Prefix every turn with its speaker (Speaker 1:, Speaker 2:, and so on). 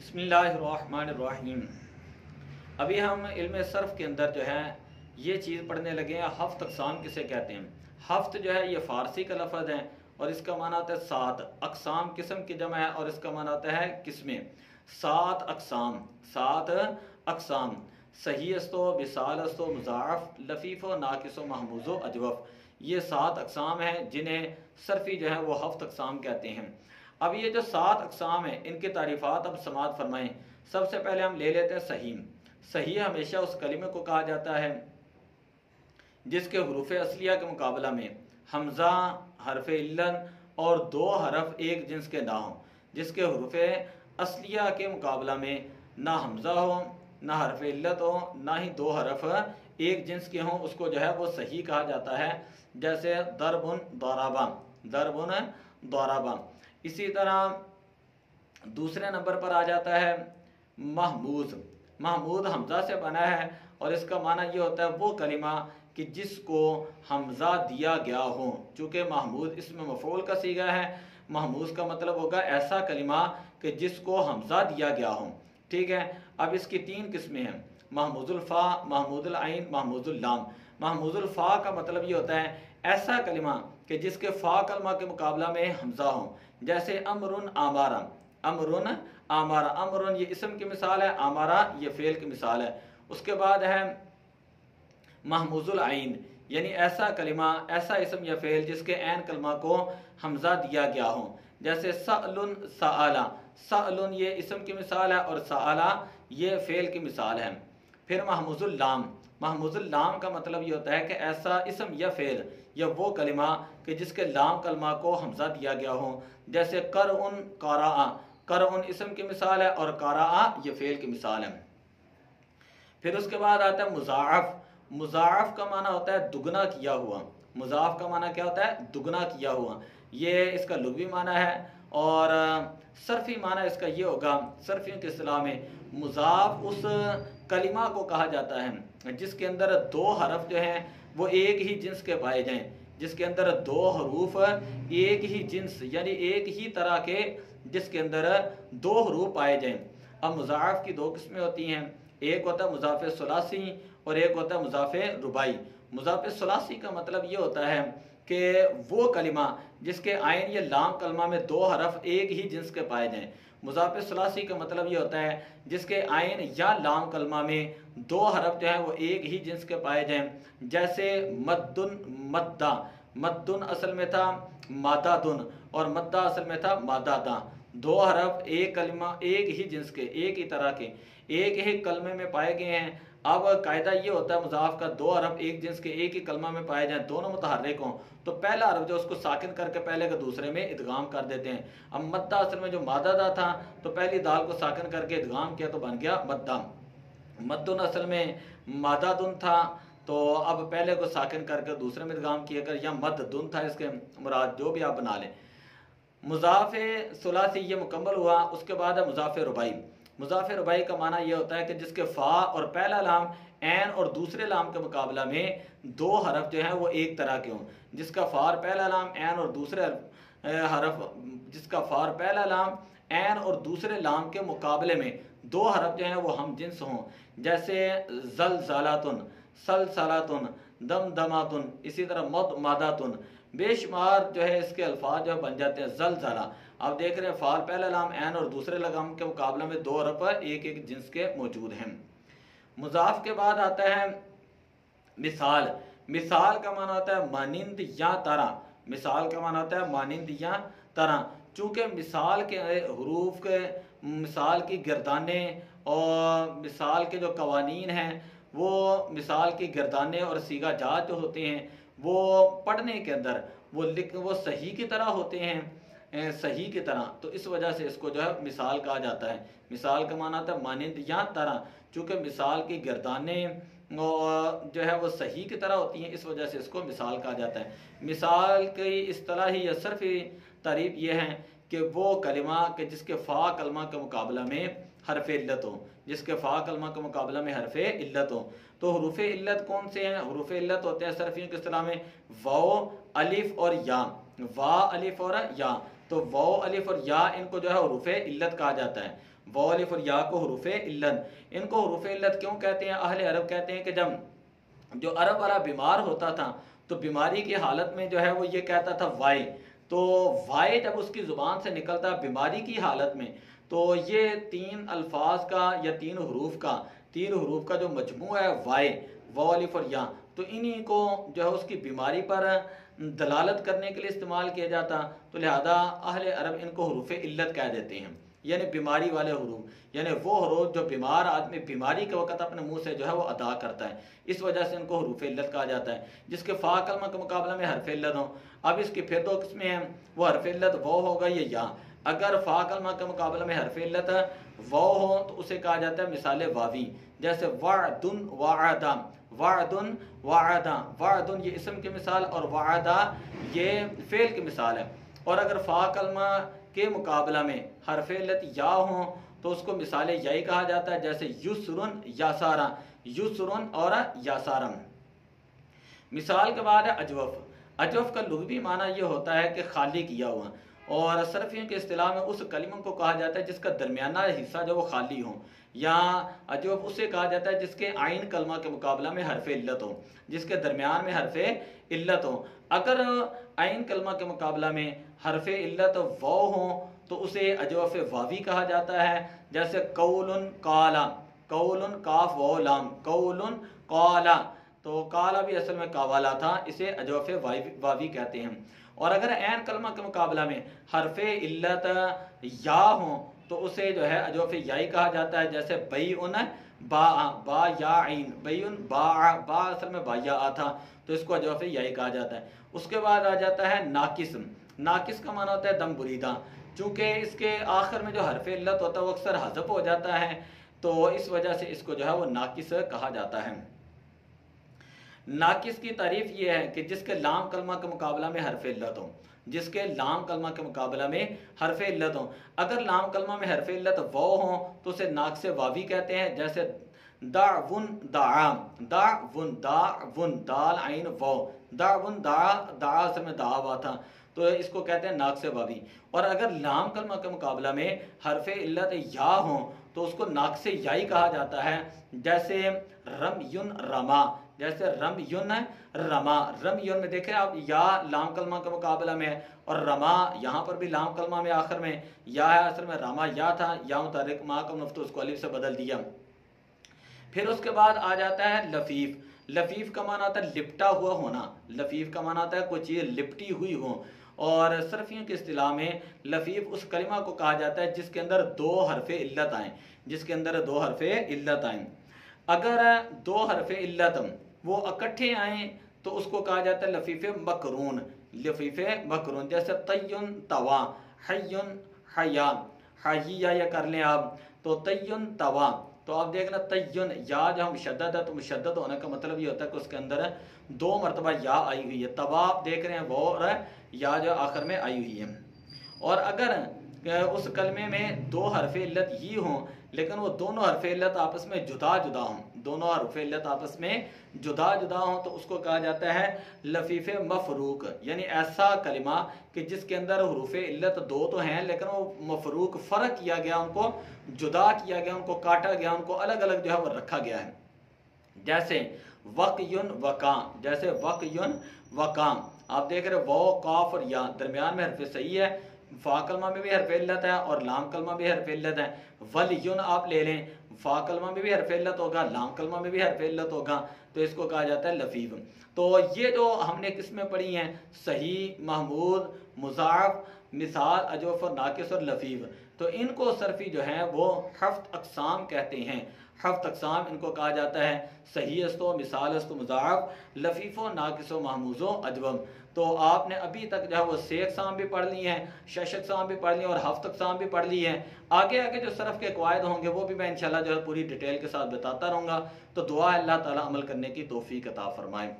Speaker 1: बिस्मिल्लाहिर्रहमानिर्रहीम। अभी हम इल्म सर्फ़ के अंदर जो है ये चीज़ पढ़ने लगे हैं, हफ्त अक़साम किसे कहते हैं। हफ्त जो है ये फ़ारसी का लफ्ज़ है और इसका माना होता है सात। अक़साम किस्म की जमा है और इसका माना होता है किस्में। सात अक़साम, सात अक़साम। सही अस्तो, विसाल अस्तो, मुज़ाअफ़, लफ़ीफ़ो, नाकिसो, महमूज़ो, अजवफ़। ये सात अक़साम हैं जिन्हें सर्फ़ी जो है वो हफ्त अक़साम कहते हैं। अब ये जो सात अक़साम हैं इनके तारीफ़ात अब समात फरमाएँ। सबसे पहले हम ले लेते हैं सही। सही हमेशा उस कलिमे को कहा जाता है जिसके हुरूफ असलिया के मुकाबला में हमज़ा, हरफ इल्लत और दो हरफ एक जिन्स के ना हों। जिसके हुरूफ असलिया के मुकाबला में ना हमज़ा हो, ना हरफ इल्लत हो, ना ही दो हरफ एक जिन्स के हों, उसको जो है वो सही कहा जाता है। जैसे दरबुन दौराबा, दरबुन दौराबा। इसी तरह दूसरे नंबर पर आ जाता है महमूद। महमूद हमज़ा से बना है और इसका माना ये होता है वो कलिमा कि जिसको हमज़ा दिया गया हो। चूँकि महमूद इसमें मफ़ऊल का सीगा है, महमूद का मतलब होगा ऐसा कलिमा कि जिसको हमज़ा दिया गया हो। ठीक है। अब इसकी तीन किस्में हैं, महमूजुल फ़ा, महमूजुल आइन, महमूजुल लाम। महमूजुल फ़ा का मतलब ये होता है ऐसा कलिमा कि जिसके फ़ा कलमा के मुकाबला में हमज़ा हो। जैसे अमरुन आमारा, अमरुन आमारा। अमरुन ये इसम की मिसाल है, आमारा ये फ़ेल की मिसाल है। उसके बाद है महमूजुल आइन, यानी ऐसा कलिमा, ऐसा इसम या फ़ेल जिसके ऐन कलमा को हमज़ा दिया गया हो। जैसे सअलुन सआला, सअलुन ये इसम की मिसाल है और सआला ये फ़ेल की मिसाल है। फिर महमूजुल लाम। महमूजुल लाम का मतलब ये होता है कि ऐसा इसम या फ़ेल या वो कलिमा कि जिसके लाम कलमा को हमज़ा दिया गया हो। जैसे कर उन कारा, कर उन इसम की मिसाल है और कारा ये फ़ेल की मिसाल है। फिर उसके बाद आता है मुज़ाअफ़। मुज़ाअफ़ का माना होता है दुगना किया हुआ। मुज़ाअफ़ का माना क्या होता है? दुगना किया हुआ। ये इसका लुग़वी माना है और सर्फ़ी माना इसका ये होगा, सर्फ़ियों की इस्तिलाह में मुज़ाफ़ उस कलिमा को कहा जाता है जिसके अंदर दो हरफ जो हैं वो एक ही जिन्स के पाए जाएं। जिसके अंदर दो हरूफ एक ही जिन्स यानी एक ही तरह के जिसके अंदर दो हरूफ पाए जाएं। अब मुज़ाअफ़ की दो किस्में होती हैं, एक होता है मुज़ाफ़े सुलासी और एक होता है मुज़ाफ़े रुबाई। मुज़ाफ़े सुलासी का मतलब ये होता है कि वो कलिमा जिसके आइन या लाम कलमा में दो हरफ एक ही जिन्स के पाए जाएं। मुज़ाफ़े सुलासी का मतलब ये होता है जिसके आइन या लाम कलमा में दो हरफ जो है वो एक ही जिन्स के पाए जाएं। जैसे मद्दुन मद्दा, मद्दुन असल में था मादादुन और मद्दा असल में था मादादा। दो हरफ एक कलिमा एक ही जिन्स के, एक ही तरह के, एक ही कलमे में पाए गए हैं। अब कायदा ये होता है मुज़ाफ़ का, दो हरफ एक जिन्स के एक ही कलमा में पाए जाएं, दोनों मुतहर्रिक हों, तो पहला हरफ जो उसको साकिन करके पहले का दूसरे में इदगाम कर देते हैं। अब मद्दा असल में जो मादादा था तो पहली दाल को साकिन करके इदगाम किया तो बन गया मद्दा। मद्दुन असल में मादादुन था तो अब पहले को साकिन करके दूसरे में इदगाम किया कर, या मद्दुन था इसके मुराद, जो भी आप बना लें। मुज़ाफ़े सुलासी ये मुकम्मल हुआ। उसके बाद है मुज़ाफ़े रुबाई। मुज़ाफ़े रुबाई का माना यह होता है कि जिसके फ़ा और पहला लाम ऐन और दूसरे लाम के मुकाबला में दो हरफ जो हैं वो एक तरह के हों। जिसका फ़ार पहला लाम ऐन और दूसरे हरफ, जिसका फ़ार पहला लाम ऐन और दूसरे लाम के मुकाबले में दो हरफ जो हैं वो हम जिन्स हों। जैसे ज़लज़लातुन, सलसलातुन, दमदमातुन, इसी तरह मद-मादातुन। बेशुमार जो है इसके अल्फाज जो बन जाते हैं। ज़लज़ला, आप देख रहे हैं फ़ाल पहला लाम ऐन और दूसरे लगाम के मुकाबले में दो हरफ एक एक जिन्स के मौजूद हैं। मुज़ाफ़ के बाद आता है मिसाल। मिसाल का माना होता है मानिंद या तरह। मिसाल का माना होता है मानिंद या तरह। चूँकि मिसाल के हरूफ के, मिसाल की गिरदाने और मिसाल के जो कवानीन हैं वो मिसाल की गिरदाने और सीगा जात जो होते हैं वो पढ़ने के अंदर वो सही की तरह होते हैं, सही की तरह, तो इस वजह से इसको जो है मिसाल कहा जाता है। मिसाल का माना था मानिंद या तरह। चूँकि मिसाल की गिरदाने जो है वो सही की तरह होती हैं, इस वजह से इसको मिसाल कहा जाता है। मिसाल की इस्तिलाही या सर्फ़ी तारीफ़ ये है कि वो कलिमा के जिसके फ़ा कलमा के मुकाबला में हरफ इल्लत हो, जिसके फ़ा कलमा के मुकाबला में हरफ इल्लत हो। तो हुरूफ इल्लत कौन से हैं? हुरूफ इल्लत होते हैं सर्फ़ियों की इस्तिलाह में वाओ, अलिफ और या। वा, अलिफ और या। तो वाओ अलिफ और या इनको जो है हुरूफ इल्लत कहा जाता है। वाओ अलिफ और या को हुरूफ इल्लत, इनको हुरूफ इल्लत क्यों कहते हैं? अहले अरब कहते हैं कि जब जो अरब वाला बीमार होता था तो बीमारी की हालत में जो है वो ये कहता था वाई, तो वाई जब उसकी ज़ुबान से निकलता बीमारी की हालत में, तो ये तीन अल्फाज का या तीन हरूफ का जो मजमू है वाई, वाओ अलिफ और या, तो इन्हीं को जो है उसकी बीमारी पर दलालत करने के लिए इस्तेमाल किया जाता, तो लिहाजा अहले अरब इनको हुरूफ इल्लत कह देते हैं, यानी बीमारी वाले हरूफ, यानी वो हरूफ जो बीमार आदमी बीमारी के वक्त अपने मुंह से जो है वो अदा करता है, इस वजह से इनको हुरूफ इल्लत कहा जाता है। जिसके फ़ा कलमा के मुकाबले में हरफ इल्लत हो। अब इसकी फिर दो किस्में हैं, वो हरफ इल्लत वो होगा या। अगर फ़ा कलमा के मुकाबले में हरफ इल्लत वो हो तो उसे कहा जाता है मिसाल वावी, जैसे वादुन वादा, वादुन वादा, वादुन ये इसम की मिसाल और वादा ये फेल की मिसाल है। और अगर फ़ा कलमा के मुकाबला में हरफ इल्लत या हो तो उसको मिसाल याई कहा जाता है, जैसे युसरुन यासारा, युसरुन और यासारम। मिसाल के बाद है अजवफ। अजवफ का लुग़वी माना यह होता है कि खाली किया हुआ, और सरफियों के इस्तिलाह में उस कलिमा को कहा जाता है जिसका दरमियाना हिस्सा जो वो खाली हो, या अजवफ उसे कहा जाता है जिसके आइन कलमा के मुकाबला में हरफ इल्लत हो, जिसके दरमियान में हरफ इल्लत हो। अगर आइन कलमा के मुकाबला में हरफ इल्लत वो हो तो उसे अजवफ वावी कहा जाता है, जैसे कौलुन काला, कौलुन काफ वो लाम, कौलुन काला, तो काला भी असल में कावाला था, इसे अजवफ वावी कहते हैं। और अगर ऐन कलमा के मुकाबला में हरफ इल्लत या हो तो उसे जो है अजवफ याई कहा जाता है, जैसे बईउन बा, बा या आइन, बईउन बा, बा असल में बाया था, तो इसको अजवफ याई कहा जाता है। उसके बाद आ जाता है नाकिस। नाकिस का माना होता है दम बुरीदा, चूँकि इसके आखिर में जो हरफ इल्लत होता है वो अक्सर हज़फ हो जाता है, तो इस वजह से इसको जो है वो नाकिस कहा जाता है। नाकिस की तारीफ ये है कि जिसके लाम कलमा के मुकाबला में हरफ इल्लत हो, जिसके लाम कलमा के मुकाबला में हरफ इल्लत हो। अगर लाम कलमा में हरफ इल्लत वो हो तो उसे नाक़िस वावी कहते हैं, जैसे दावुन दाम, दावुन दावुन दाल आइन वो, दावुन दा, दा असल में दावा था, तो इसको कहते हैं नाक़िस वावी। और अगर लाम कलमा के मुकाबला में हरफ इल्लत या हो तो उसको नाक़िस याई कहा जाता है, जैसे रमयुन रमा, जैसे रमयुन रमा, रमयुन में देखें आप या लाम कलमा के मुकाबला में, और रमा यहाँ पर भी लाम कलमा में आखिर में या है, असल में रमा या था, या मुतहर्रिक मा का मुफ्त उसको अलिफ से बदल दिया। फिर उसके बाद आ जाता है लफीफ। लफीफ का माना आता है लिपटा हुआ होना, लफीफ का माना आता है कोई चीज़ लिपटी हुई हो। और सरफियों की इस्तिलाह में लफीफ उस कलिमा को कहा जाता है जिसके अंदर दो हरफे इल्लत आए, जिसके अंदर दो हरफे इल्लत आए। अगर दो हरफे इल्लत वो इकट्ठे आए तो उसको कहा जाता है लफीफ मकरून, लफीफ मकरून, जैसे तय्युन तवा, हय्युन हया, हय्या या कर लें आप, तो तय्युन तवा, तो आप देख लें तय्युन या जब मुशद्दद है तो मुशद्दद होने का मतलब ये होता है कि उसके अंदर दो मरतबा या आई हुई है, तवा आप देख रहे हैं वो, और या जो आखिर में आई हुई है। और अगर उस कलमे में दो हरफ इल्लत ही हों लेकिन वो दोनों हरफ इल्लत आपस में जुदा जुदा हों, दोनों हरफ इल्लत आपस में जुदा जुदा हों, तो उसको कहा जाता है लफीफ मफरूक, यानी ऐसा कलिमा कि जिसके अंदर हुरूफ इल्लत दो तो हैं लेकिन वो मफरूक फ़र्क किया गया, उनको जुदा किया गया, उनको काटा गया, उनको अलग अलग जो है वो रखा गया है। जैसे वक़युन वक़ाम, जैसे वक़युन वक़ाम, आप देख रहे वो काफ और या दरमियान में हरफ सही है, फ़ा कलमा में भी हरफ इल्लत है और लाम कलमा भी हरफ इल्लत है। वलयुन आप ले लें, फ़ा कलमा में भी हरफ इल्लत होगा, लाम कलमा में भी हरफ इल्लत होगा, तो इसको कहा जाता है लफीफ। तो ये जो हमने किस्में पढ़ी हैं सही, महमूद, मुज़ाफ़, मिसाल, अजवफ और नाकिस और लफीफ, तो इनको सरफी जो है वो हफ्त अक़साम कहते हैं। हफ्त अक़साम इनको कहा जाता है सही अस्तो, मिसाल अस्तो, मुज़ाफ़, लफीफ़ो, नाकिसो, महमूज़ो, अजवम। तो आपने अभी तक जो है वो से अक़साम भी पढ़ ली हैं, शश अक़साम भी पढ़ ली और हफ्त अक़साम भी पढ़ ली हैं। आगे आगे जो सरफ़ के क़वायद होंगे वो भी मैं इंशाल्लाह जो है पूरी डिटेल के साथ बताता रहूँगा। तो दुआ है अल्लाह ताला अमल करने की तौफ़ीक़ अता फ़रमाए।